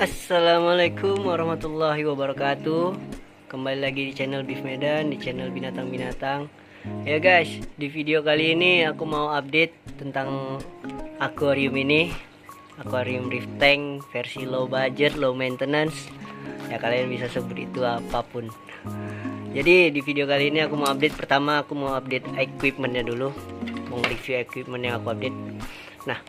Assalamualaikum warahmatullahi wabarakatuh. Kembali lagi di channel Beef Medan, di channel binatang-binatang. Ya guys, di video kali ini aku mau update tentang akuarium ini. Akuarium reef tank versi low budget, low maintenance. Ya kalian bisa sebut itu apapun. Jadi di video kali ini aku mau update. Pertama aku mau update equipmentnya dulu. Mau review equipment yang aku update. Nah,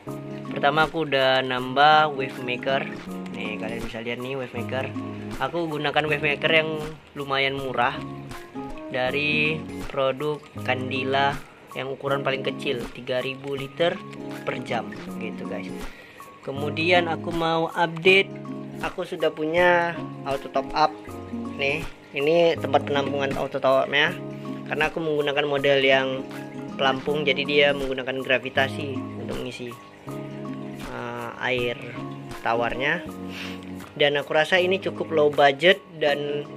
pertama aku udah nambah wave maker. Nih kalian bisa lihat nih wave maker. Aku gunakan wave maker yang lumayan murah dari produk Candila yang ukuran paling kecil 3000 liter per jam gitu guys. Kemudian aku mau update, aku sudah punya auto top up. Nih, ini tempat penampungan auto top upnya. Karena aku menggunakan model yang pelampung, jadi dia menggunakan gravitasi untuk mengisi air tawarnya. Dan aku rasa ini cukup low budget dan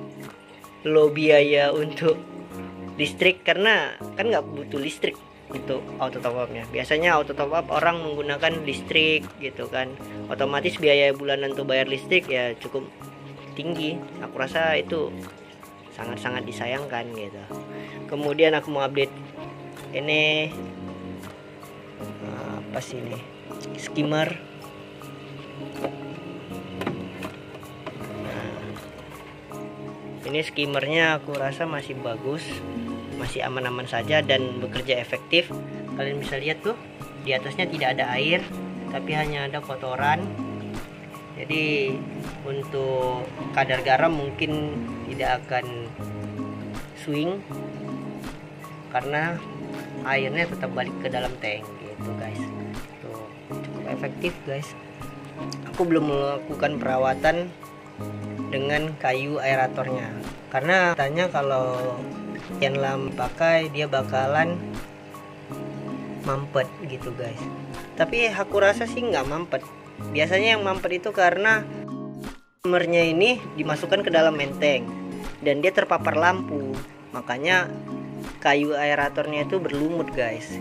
low biaya untuk listrik, karena kan nggak butuh listrik untuk auto top upnya. Biasanya auto top up orang menggunakan listrik gitu kan, otomatis biaya bulanan untuk bayar listrik ya cukup tinggi. Aku rasa itu sangat-sangat disayangkan gitu. Kemudian aku mau update ini apa sih ini, skimmer. Ini skimmernya aku rasa masih bagus, masih aman-aman saja dan bekerja efektif. Kalian bisa lihat tuh, di atasnya tidak ada air, tapi hanya ada kotoran. Jadi untuk kadar garam mungkin tidak akan swing karena airnya tetap balik ke dalam tank gitu guys. Tuh, cukup efektif guys. Aku belum melakukan perawatan dengan kayu aeratornya karena katanya kalau yang lama pakai dia bakalan mampet gitu guys. Tapi aku rasa sih nggak mampet. Biasanya yang mampet itu karena skimmernya ini dimasukkan ke dalam menteng dan dia terpapar lampu, makanya kayu aeratornya itu berlumut guys.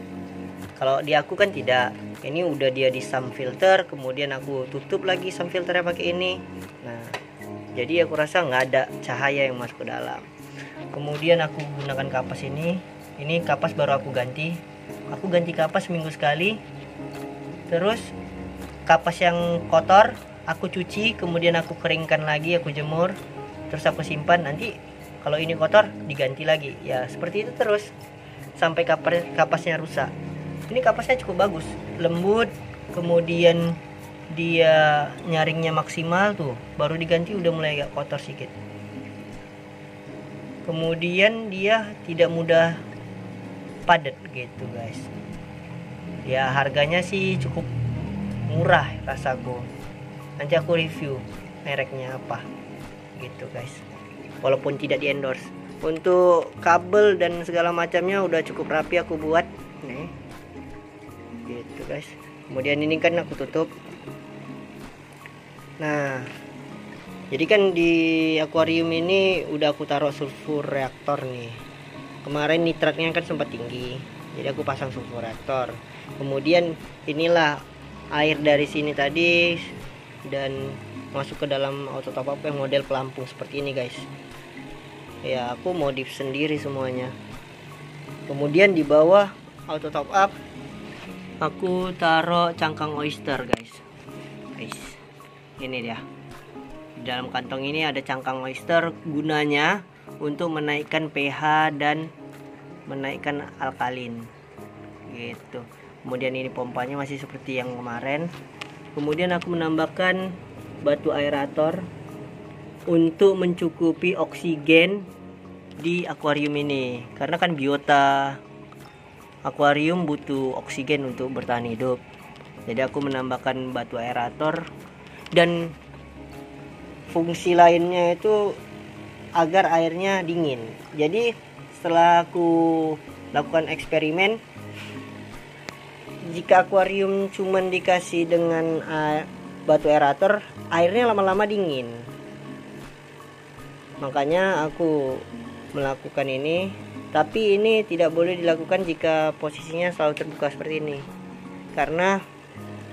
Kalau di aku kan tidak. Ini udah dia di sump filter, kemudian aku tutup lagi sump filternya pakai ini. Nah, jadi aku rasa nggak ada cahaya yang masuk ke dalam. Kemudian aku gunakan kapas ini kapas baru aku ganti kapas seminggu sekali. Terus kapas yang kotor aku cuci, kemudian aku keringkan lagi, aku jemur, terus aku simpan. Nanti kalau ini kotor diganti lagi ya, seperti itu terus sampai kapasnya rusak. Ini kapasnya cukup bagus, lembut, kemudian dia nyaringnya maksimal tuh, baru diganti udah mulai agak kotor sedikit. Kemudian dia tidak mudah padat gitu guys. Ya harganya sih cukup murah rasaku. Nanti aku review mereknya apa gitu guys, walaupun tidak di endorse. Untuk kabel dan segala macamnya udah cukup rapi aku buat nih gitu guys. Kemudian ini kan aku tutup. Nah, jadi kan di akuarium ini udah aku taruh sulfur reaktor nih. Kemarin nitratnya kan sempat tinggi, jadi aku pasang sulfur reaktor. Kemudian inilah air dari sini tadi dan masuk ke dalam auto top up yang model pelampung seperti ini guys. Ya aku modif sendiri semuanya. Kemudian di bawah auto top up aku taruh cangkang oyster guys. Ini dia. Di dalam kantong ini ada cangkang oyster, gunanya untuk menaikkan pH dan menaikkan alkalin gitu. Kemudian ini pompanya masih seperti yang kemarin. Kemudian aku menambahkan batu aerator untuk mencukupi oksigen di akuarium ini, karena kan biota akuarium butuh oksigen untuk bertahan hidup. Jadi aku menambahkan batu aerator, dan fungsi lainnya itu agar airnya dingin. Jadi setelah aku lakukan eksperimen, jika akuarium cuman dikasih dengan batu aerator, airnya lama-lama dingin. Makanya aku melakukan ini. Tapi ini tidak boleh dilakukan jika posisinya selalu terbuka seperti ini, karena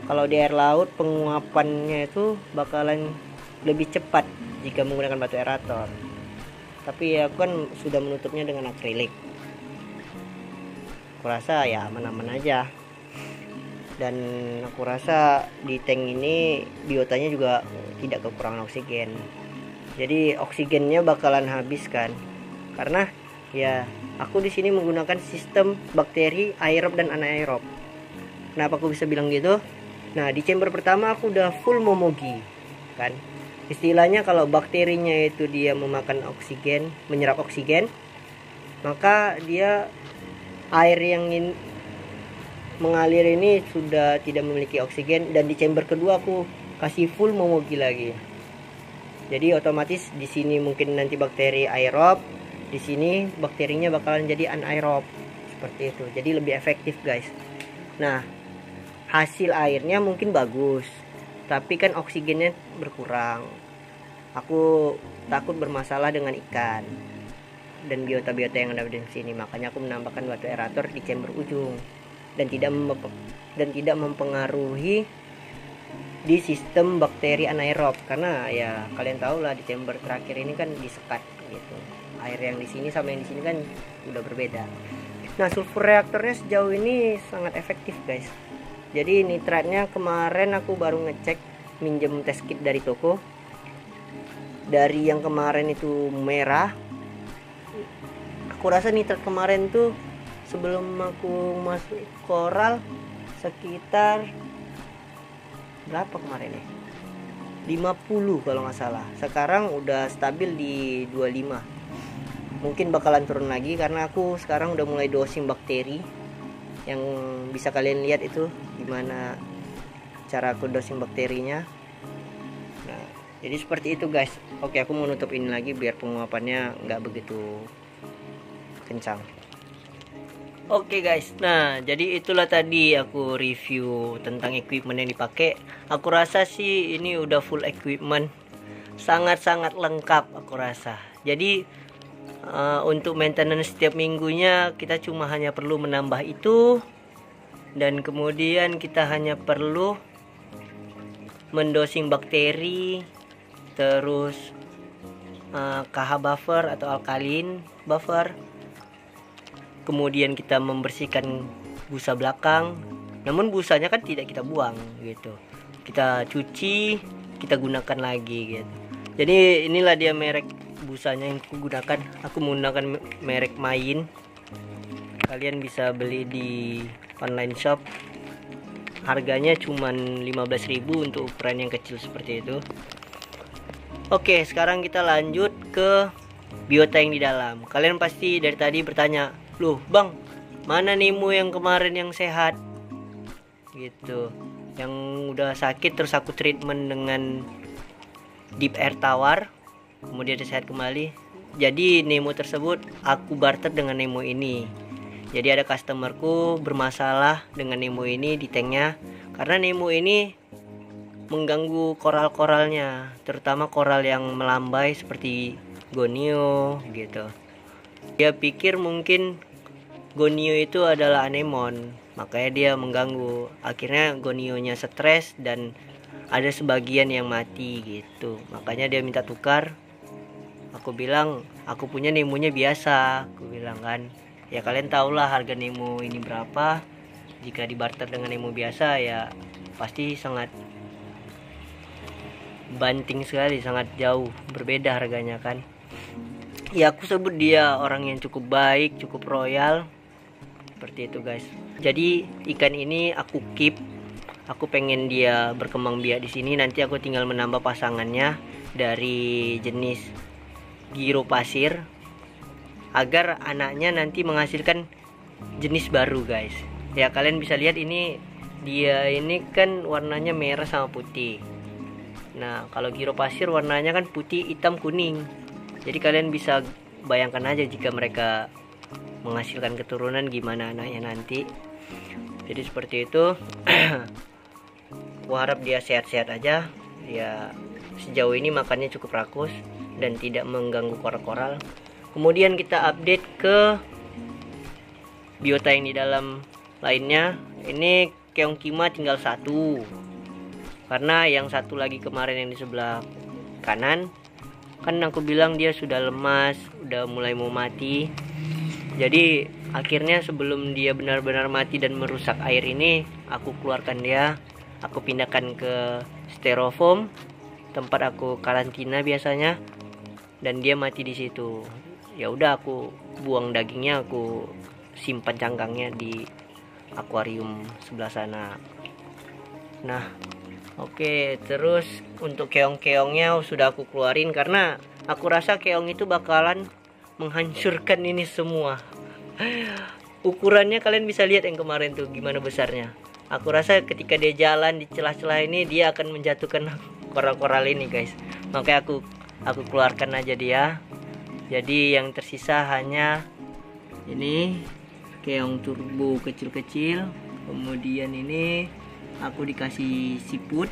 kalau di air laut penguapannya itu bakalan lebih cepat jika menggunakan batu aerator. Tapi aku kan sudah menutupnya dengan akrilik. Aku rasa ya aman-aman aja. Dan aku rasa di tank ini biotanya juga tidak kekurangan oksigen. Jadi oksigennya bakalan habis kan. Karena ya aku di sini menggunakan sistem bakteri aerob dan anaerob. Kenapa aku bisa bilang gitu? Nah, di chamber pertama aku udah full momogi kan. Istilahnya kalau bakterinya itu dia memakan oksigen, menyerap oksigen, maka dia air yang mengalir ini sudah tidak memiliki oksigen. Dan di chamber kedua aku kasih full momogi lagi. Jadi otomatis di sini mungkin nanti bakteri aerob, di sini bakterinya bakalan jadi anaerob. Seperti itu. Jadi lebih efektif, guys. Nah, hasil airnya mungkin bagus, tapi kan oksigennya berkurang. Aku takut bermasalah dengan ikan dan biota-biota yang ada di sini. Makanya aku menambahkan batu aerator di chamber ujung dan tidak mempengaruhi di sistem bakteri anaerob, karena ya kalian tahu lah di chamber terakhir ini kan disekat gitu. Air yang di sini sama yang di sini kan udah berbeda. Nah, sulfur reaktornya sejauh ini sangat efektif, guys. Jadi nitratnya kemarin aku baru ngecek, minjem test kit dari toko. Dari yang kemarin itu merah, aku rasa nitrat kemarin tuh sebelum aku masuk koral sekitar berapa kemarin ya? 50 kalau nggak salah. Sekarang udah stabil di 25. Mungkin bakalan turun lagi karena aku sekarang udah mulai dosing bakteri. Yang bisa kalian lihat itu gimana cara aku dosing bakterinya. Nah, jadi seperti itu, guys. Oke, aku mau nutup ini lagi biar penguapannya nggak begitu kencang. Oke, guys, nah jadi itulah tadi aku review tentang equipment yang dipakai. Aku rasa sih ini udah full equipment, sangat-sangat lengkap aku rasa. Jadi untuk maintenance setiap minggunya kita cuma hanya perlu menambah itu, dan kemudian kita hanya perlu mendosing bakteri, terus KH buffer atau alkalin buffer. Kemudian kita membersihkan busa belakang. Namun busanya kan tidak kita buang gitu. Kita cuci, kita gunakan lagi gitu. Jadi inilah dia merek busanya yang aku gunakan. Aku menggunakan merek Mayin. Kalian bisa beli di online shop. Harganya cuman 15.000 untuk ukuran yang kecil seperti itu. Oke, sekarang kita lanjut ke biota yang di dalam. Kalian pasti dari tadi bertanya, "Loh, Bang, mana Nemo yang kemarin yang sehat?" Gitu. Yang udah sakit terus aku treatment dengan deep air tawar, kemudian dia sehat kembali. Jadi Nemo tersebut aku barter dengan Nemo ini. Jadi ada customerku bermasalah dengan Nemo ini di tanknya, karena Nemo ini mengganggu koral-koralnya, terutama koral yang melambai seperti gonio gitu. Dia pikir mungkin gonio itu adalah anemon, makanya dia mengganggu. Akhirnya gonionya stres dan ada sebagian yang mati gitu. Makanya dia minta tukar. Aku bilang, aku punya Nemonya biasa. Aku bilang kan, ya kalian tahulah harga Nemo ini berapa. Jika dibarter dengan Nemo biasa ya pasti sangat banting sekali, sangat jauh berbeda harganya kan. Ya aku sebut dia orang yang cukup baik, cukup royal. Seperti itu, guys. Jadi ikan ini aku keep. Aku pengen dia berkembang biak di sini. Nanti aku tinggal menambah pasangannya dari jenis giro pasir agar anaknya nanti menghasilkan jenis baru, guys. Ya kalian bisa lihat ini, dia ini kan warnanya merah sama putih. Nah, kalau giro pasir warnanya kan putih, hitam, kuning. Jadi kalian bisa bayangkan aja jika mereka menghasilkan keturunan gimana anaknya nanti. Jadi seperti itu. Aku harap dia sehat-sehat aja. Ya sejauh ini makannya cukup rakus dan tidak mengganggu koral-koral. Kemudian kita update ke biota yang di dalam lainnya. Ini keong kima tinggal satu, karena yang satu lagi kemarin yang di sebelah kanan. Kan aku bilang dia sudah lemas, udah mulai mau mati. Jadi akhirnya sebelum dia benar-benar mati dan merusak air ini, aku keluarkan dia, aku pindahkan ke styrofoam tempat aku karantina biasanya, dan dia mati di situ. Ya udah, aku buang dagingnya, aku simpan cangkangnya di akuarium sebelah sana. Nah, oke, terus untuk keong-keongnya sudah aku keluarin karena aku rasa keong itu bakalan menghancurkan ini semua. Ukurannya kalian bisa lihat yang kemarin tuh gimana besarnya. Aku rasa ketika dia jalan di celah-celah ini dia akan menjatuhkan koral-koral ini, guys. Makanya aku keluarkan aja dia. Jadi yang tersisa hanya ini keong turbo kecil-kecil. Kemudian ini aku dikasih siput.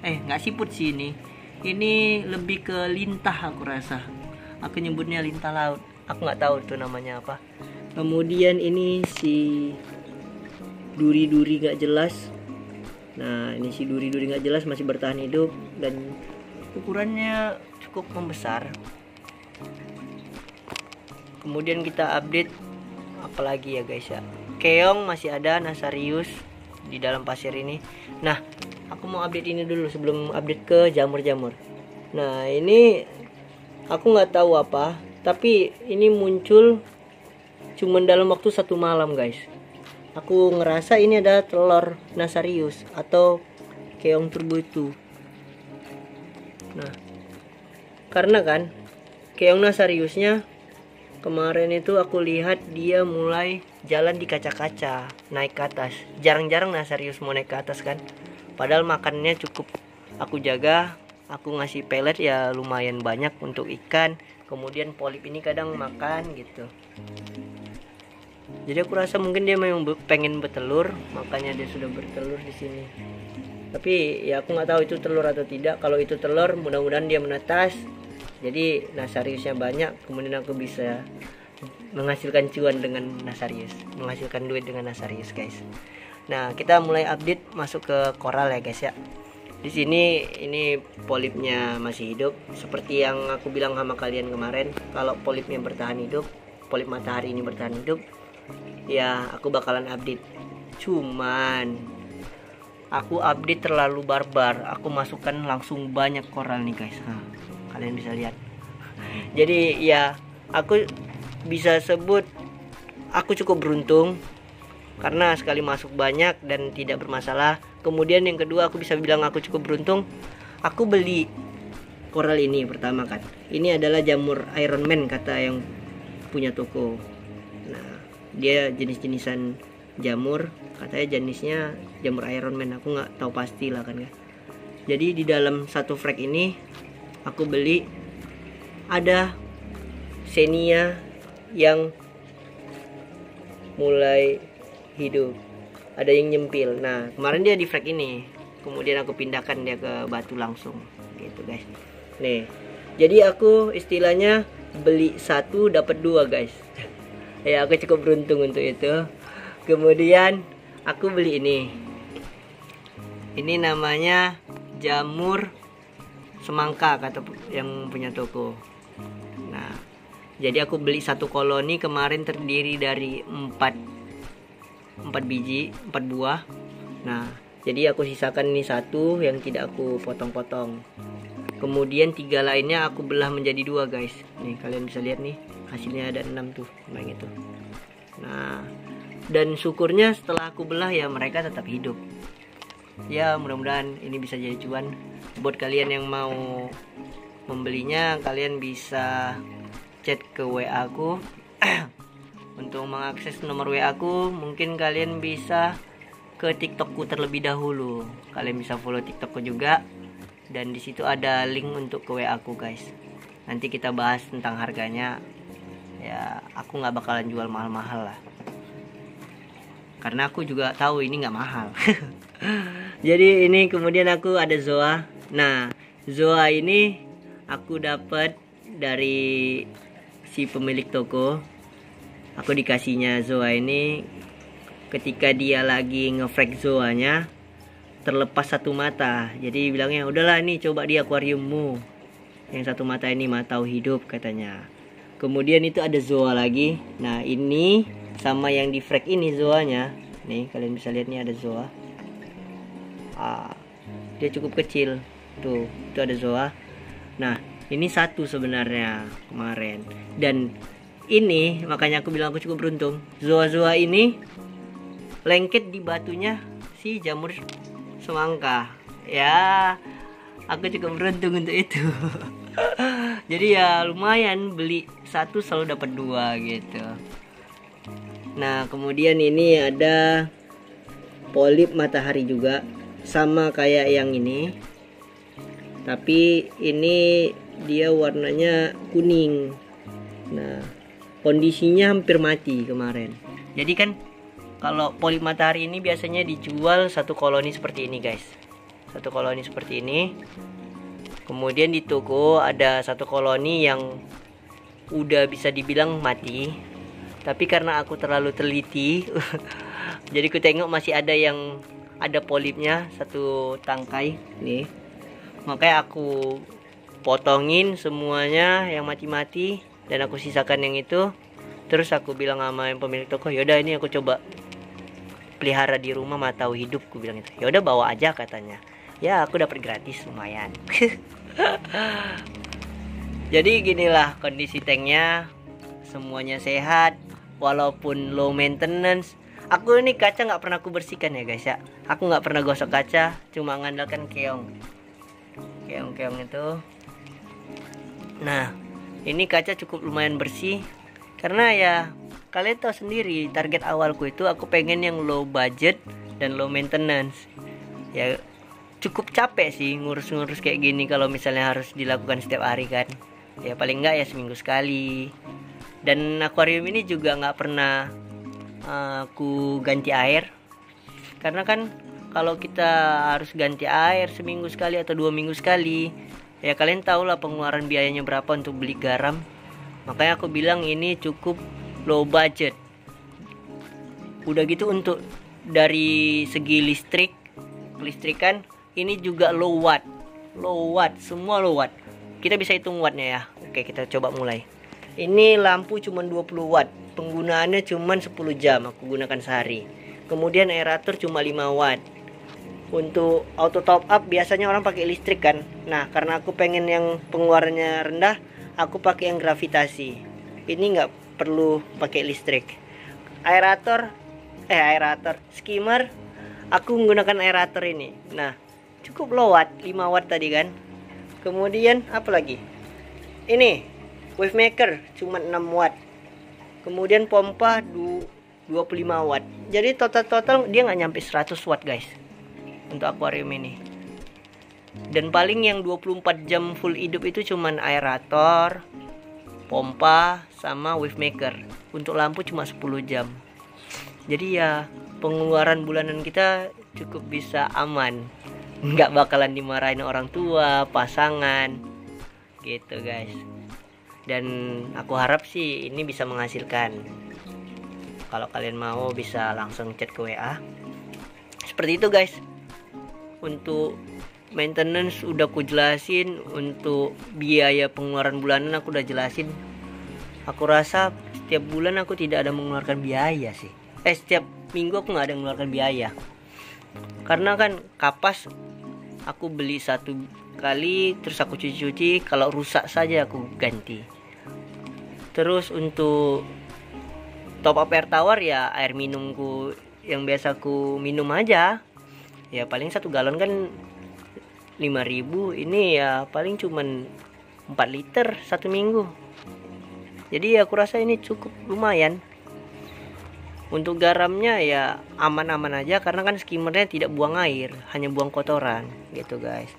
Nggak siput sih ini. Ini lebih ke lintah aku rasa. Aku nyebutnya lintah laut. Aku nggak tahu tuh namanya apa. Kemudian ini si duri-duri nggak jelas. Nah, ini si duri-duri nggak jelas masih bertahan hidup dan ukurannya cukup membesar. Kemudian kita update apalagi ya guys ya. Keong masih ada, Nasarius di dalam pasir ini. Nah, aku mau update ini dulu sebelum update ke jamur-jamur. Nah, ini aku nggak tahu apa, tapi ini muncul cuman dalam waktu 1 malam guys. Aku ngerasa ini ada telur Nasarius atau keong turbo itu. Nah, karena kan keong Nasariusnya kemarin itu aku lihat dia mulai jalan di kaca-kaca, naik ke atas. Jarang-jarang Nasarius mau naik ke atas kan. Padahal makannya cukup aku jaga. Aku ngasih pelet ya lumayan banyak untuk ikan. Kemudian polip ini kadang makan gitu. Jadi aku rasa mungkin dia memang pengen bertelur, makanya dia sudah bertelur di sini. Tapi ya aku nggak tahu itu telur atau tidak. Kalau itu telur, mudah-mudahan dia menetas. Jadi Nasariusnya banyak, kemudian aku bisa menghasilkan cuan dengan Nasarius, menghasilkan duit dengan Nasarius guys. Nah, kita mulai update masuk ke koral ya guys ya. Di sini ini polipnya masih hidup, seperti yang aku bilang sama kalian kemarin. Kalau polipnya bertahan hidup, polip matahari ini bertahan hidup, ya aku bakalan update. Cuman aku update terlalu barbar, aku masukkan langsung banyak koral nih guys. Nah, kalian bisa lihat. Jadi ya aku bisa sebut aku cukup beruntung karena sekali masuk banyak dan tidak bermasalah. Kemudian yang kedua aku bisa bilang aku cukup beruntung, aku beli koral ini pertama kan. Ini adalah jamur Iron Man kata yang punya toko. Nah, dia jenis-jenisan jamur, katanya jenisnya jamur Iron Man. Aku nggak tahu pasti lah kan ya. Jadi di dalam satu frag ini aku beli ada Xenia yang mulai hidup, ada yang nyempil. Nah, kemarin dia di frag ini, kemudian aku pindahkan dia ke batu langsung gitu guys. Nih, jadi aku istilahnya beli 1 dapat 2 guys. Ya, aku cukup beruntung untuk itu. Kemudian aku beli ini namanya jamur semangka kata yang punya toko. Nah, jadi aku beli 1 koloni kemarin terdiri dari 4 buah. Nah, jadi aku sisakan ini 1 yang tidak aku potong-potong. Kemudian 3 lainnya aku belah menjadi 2 guys. Nih kalian bisa lihat nih, hasilnya ada 6 tuh kemarin itu. Nah, dan syukurnya setelah aku belah ya mereka tetap hidup. Ya mudah-mudahan ini bisa jadi cuan. Buat kalian yang mau membelinya, kalian bisa chat ke WA aku. Untuk mengakses nomor WA aku, mungkin kalian bisa ke TikTokku terlebih dahulu. Kalian bisa follow TikTokku juga, dan di situ ada link untuk ke WA aku guys. Nanti kita bahas tentang harganya. Ya, aku nggak bakalan jual mahal-mahal lah, karena aku juga tahu ini nggak mahal. Jadi ini kemudian aku ada Zoa. Nah, Zoa ini aku dapat dari si pemilik toko. Aku dikasihnya Zoa ini ketika dia lagi ngefrag Zoanya terlepas 1 mata. Jadi bilangnya udahlah nih coba di akuariummu. Yang satu mata ini matau hidup katanya. Kemudian itu ada zoa lagi. Nah ini sama yang di frag ini zoanya. Nih kalian bisa lihat nih ada zoa. Dia cukup kecil. Tuh, itu ada zoa. Nah ini satu sebenarnya kemarin. Dan ini makanya aku bilang aku cukup beruntung. Zoa-zoa ini lengket di batunya si jamur semangka. Ya, aku cukup beruntung untuk itu. Jadi ya lumayan, beli satu selalu dapat dua gitu. Nah kemudian ini ada polip matahari juga, sama kayak yang ini, tapi ini dia warnanya kuning. Nah kondisinya hampir mati kemarin. Jadi kan kalau polip matahari ini biasanya dijual satu koloni seperti ini guys. Satu koloni seperti ini. Kemudian di toko ada satu koloni yang udah bisa dibilang mati. Tapi karena aku terlalu teliti jadi aku tengok masih ada yang ada polipnya satu tangkai nih. Makanya aku potongin semuanya yang mati-mati dan aku sisakan yang itu. Terus aku bilang sama yang pemilik toko, yaudah ini aku coba pelihara di rumah matau hidup, aku bilang itu. Yaudah bawa aja katanya. Ya aku dapat gratis lumayan. Jadi ginilah kondisi tanknya, semuanya sehat walaupun low maintenance. Aku ini kaca nggak pernah aku bersihkan ya guys ya. Aku nggak pernah gosok kaca, cuma mengandalkan keong itu. Nah ini kaca cukup lumayan bersih karena ya kalian tahu sendiri target awalku itu aku pengen yang low budget dan low maintenance. Ya cukup capek sih ngurus-ngurus kayak gini kalau misalnya harus dilakukan setiap hari kan. Ya paling enggak ya seminggu sekali. Dan akuarium ini juga nggak pernah aku ganti air. Karena kan kalau kita harus ganti air seminggu sekali atau 2 minggu sekali, ya kalian tahu lah pengeluaran biayanya berapa untuk beli garam. Makanya aku bilang ini cukup low budget. Udah gitu untuk dari segi kelistrikan ini juga low watt, semua low watt. Kita bisa hitung wattnya ya. Oke kita coba mulai. Ini lampu cuma 20 watt, penggunaannya cuma 10 jam aku gunakan sehari. Kemudian aerator cuma 5 watt. Untuk auto top up biasanya orang pakai listrik kan. Nah karena aku pengen yang pengeluarannya rendah, aku pakai yang gravitasi. Ini nggak perlu pakai listrik. Aerator, skimmer, aku menggunakan aerator ini. Nah cukup low watt, 5 watt tadi kan. Kemudian apa lagi? Ini wave maker cuma 6 watt. Kemudian pompa 25 watt. Jadi total dia nggak nyampe 100 watt guys untuk akuarium ini. Dan paling yang 24 jam full hidup itu cuman aerator, pompa, sama wave maker. Untuk lampu cuma 10 jam. Jadi ya pengeluaran bulanan kita cukup bisa aman. Nggak bakalan dimarahin orang tua, pasangan gitu guys. Dan aku harap sih ini bisa menghasilkan. Kalau kalian mau bisa langsung chat ke WA. Seperti itu guys. Untuk maintenance udah aku jelasin, untuk biaya pengeluaran bulanan aku udah jelasin. Aku rasa setiap bulan aku tidak ada mengeluarkan biaya sih. Setiap minggu aku nggak ada mengeluarkan biaya. Karena kan kapas aku beli satu kali, terus aku cuci-cuci, kalau rusak saja aku ganti. Terus untuk top up air tawar ya air minumku yang biasa aku minum aja. Ya paling 1 galon kan 5.000, ini ya paling cuman 4 liter 1 minggu. Jadi aku rasa ini cukup lumayan. Untuk garamnya ya aman-aman aja karena kan skimmernya tidak buang air, hanya buang kotoran gitu guys.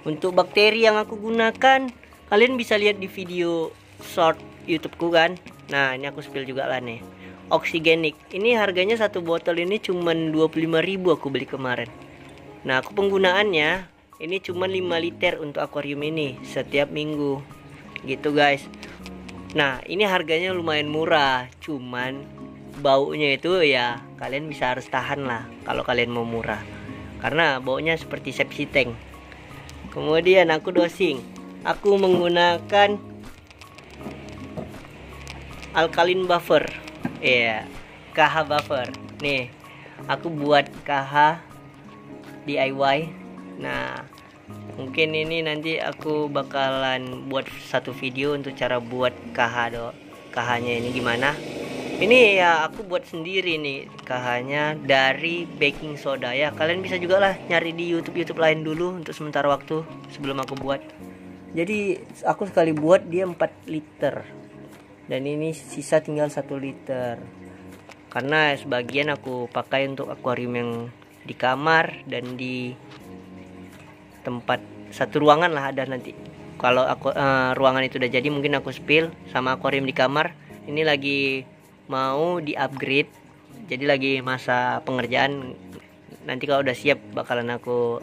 Untuk bakteri yang aku gunakan kalian bisa lihat di video short YouTubeku kan. Nah ini aku spill juga lah nih. Oksigenik ini harganya satu botol ini cuman 25.000 aku beli kemarin. Nah aku penggunaannya ini cuman 5 liter untuk akuarium ini setiap minggu gitu guys. Nah ini harganya lumayan murah, cuman baunya itu ya kalian bisa harus tahan lah kalau kalian mau murah, karena baunya seperti septic tank. Kemudian aku dosing aku menggunakan alkaline buffer. Iya, KH buffer. Nih, aku buat KH DIY. Nah, mungkin ini nanti aku bakalan buat satu video untuk cara buat KH-nya ini gimana. Ini ya aku buat sendiri nih KH-nya dari baking soda ya. Kalian bisa juga lah nyari di YouTube lain dulu untuk sementara waktu sebelum aku buat. Jadi aku sekali buat dia 4 liter. Dan ini sisa tinggal 1 liter. Karena sebagian aku pakai untuk akuarium yang di kamar dan di tempat satu ruangan lah ada nanti. Kalau aku ruangan itu udah jadi mungkin aku spill sama akuarium di kamar. Ini lagi mau di upgrade, jadi lagi masa pengerjaan. Nanti kalau udah siap bakalan aku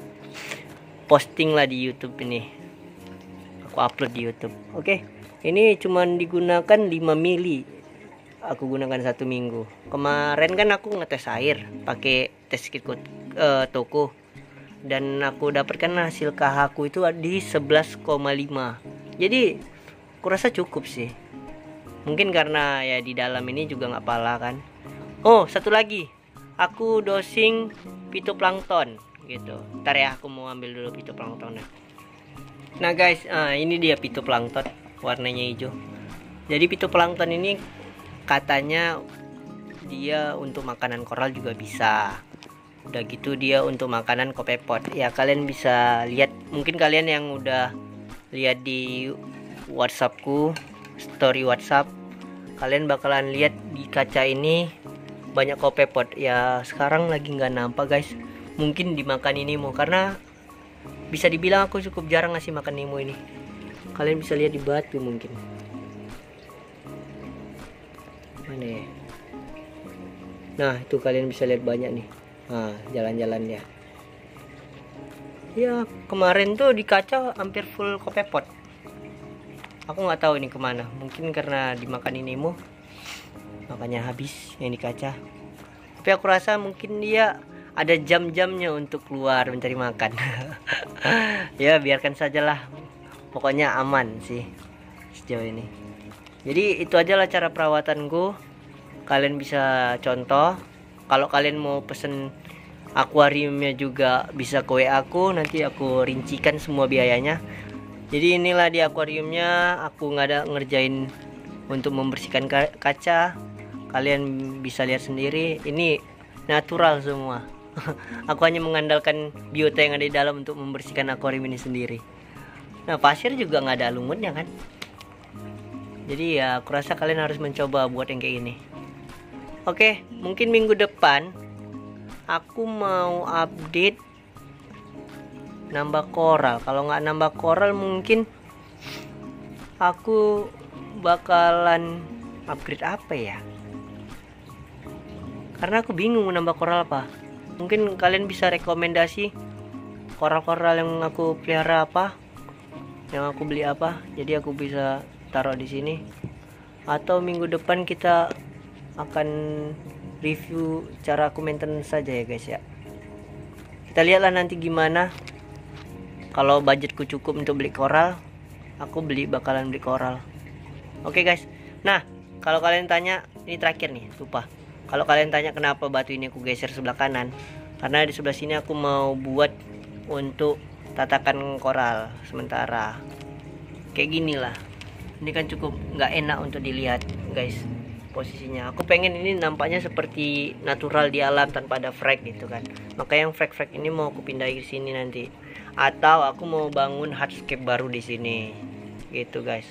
posting lah di YouTube ini, aku upload di YouTube. Oke, ini cuman digunakan 5 mili, aku gunakan 1 minggu. Kemarin kan aku ngetes air pakai tes kit toko, dan aku dapatkan hasil KH aku itu di 11,5. Jadi kurasa cukup sih. Mungkin karena ya di dalam ini juga nggak pala kan. Oh, satu lagi, aku dosing phytoplankton gitu. Ntar ya aku mau ambil dulu phytoplanktonnya. Nah guys, ini dia phytoplankton, warnanya hijau. Jadi phytoplankton ini katanya dia untuk makanan koral juga bisa. Udah gitu dia untuk makanan kopepot. Ya kalian bisa lihat, mungkin kalian yang udah lihat di WhatsAppku, story WhatsApp, kalian bakalan lihat di kaca ini banyak kopepot. Ya sekarang lagi nggak nampak guys, mungkin dimakan Nemo, karena bisa dibilang aku cukup jarang ngasih makan Nemo ini. Kalian bisa lihat di batu mungkin. Mana ya? Nah itu kalian bisa lihat banyak nih. Nah jalan-jalan ya. Ya kemarin tuh di kaca hampir full kopepot. Aku nggak tahu ini kemana. Mungkin karena dimakan Nemo, makanya habis yang di kaca. Tapi aku rasa mungkin dia ada jam-jamnya untuk keluar mencari makan. Ya biarkan sajalah. Pokoknya aman sih sejauh ini. Jadi itu aja lah cara perawatanku. Kalian bisa contoh. Kalau kalian mau pesen akuariumnya juga bisa ke WA aku. Nanti aku rincikan semua biayanya. Jadi inilah di akuariumnya, aku nggak ada ngerjain untuk membersihkan kaca. Kalian bisa lihat sendiri, ini natural semua. Aku hanya mengandalkan biota yang ada di dalam untuk membersihkan akuarium ini sendiri. Nah pasir juga nggak ada lumutnya kan. Jadi ya aku rasa kalian harus mencoba buat yang kayak gini. Oke, mungkin minggu depan aku mau update nambah koral. Kalau nggak nambah koral mungkin aku bakalan upgrade apa ya, karena aku bingung nambah koral apa. Mungkin kalian bisa rekomendasi koral-koral yang aku pelihara apa, yang aku beli apa, jadi aku bisa taruh di sini. Atau minggu depan kita akan review cara aku maintenance saja ya guys ya. Kita lihatlah nanti gimana. Kalau budgetku cukup untuk beli koral, aku bakalan beli koral. Oke guys. Nah, kalau kalian tanya, ini terakhir nih, lupa. Kalau kalian tanya kenapa batu ini aku geser sebelah kanan, karena di sebelah sini aku mau buat untuk tatakan koral sementara. Kayak gini lah. Ini kan cukup nggak enak untuk dilihat guys posisinya. Aku pengen ini nampaknya seperti natural di alam tanpa ada frag gitu kan. Maka yang frag ini mau aku pindahin ke sini nanti. Atau aku mau bangun hardscape baru di sini gitu guys,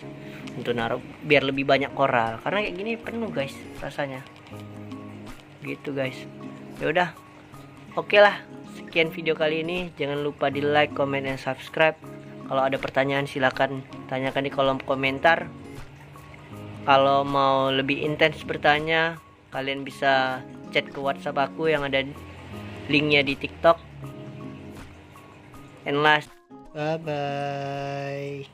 untuk naruh biar lebih banyak koral, karena kayak gini penuh guys rasanya gitu guys. Ya udah, oke lah, sekian video kali ini. Jangan lupa di like, comment, dan subscribe. Kalau ada pertanyaan silahkan tanyakan di kolom komentar. Kalau mau lebih intens bertanya, kalian bisa chat ke WhatsApp aku yang ada linknya di TikTok. And last, bye bye.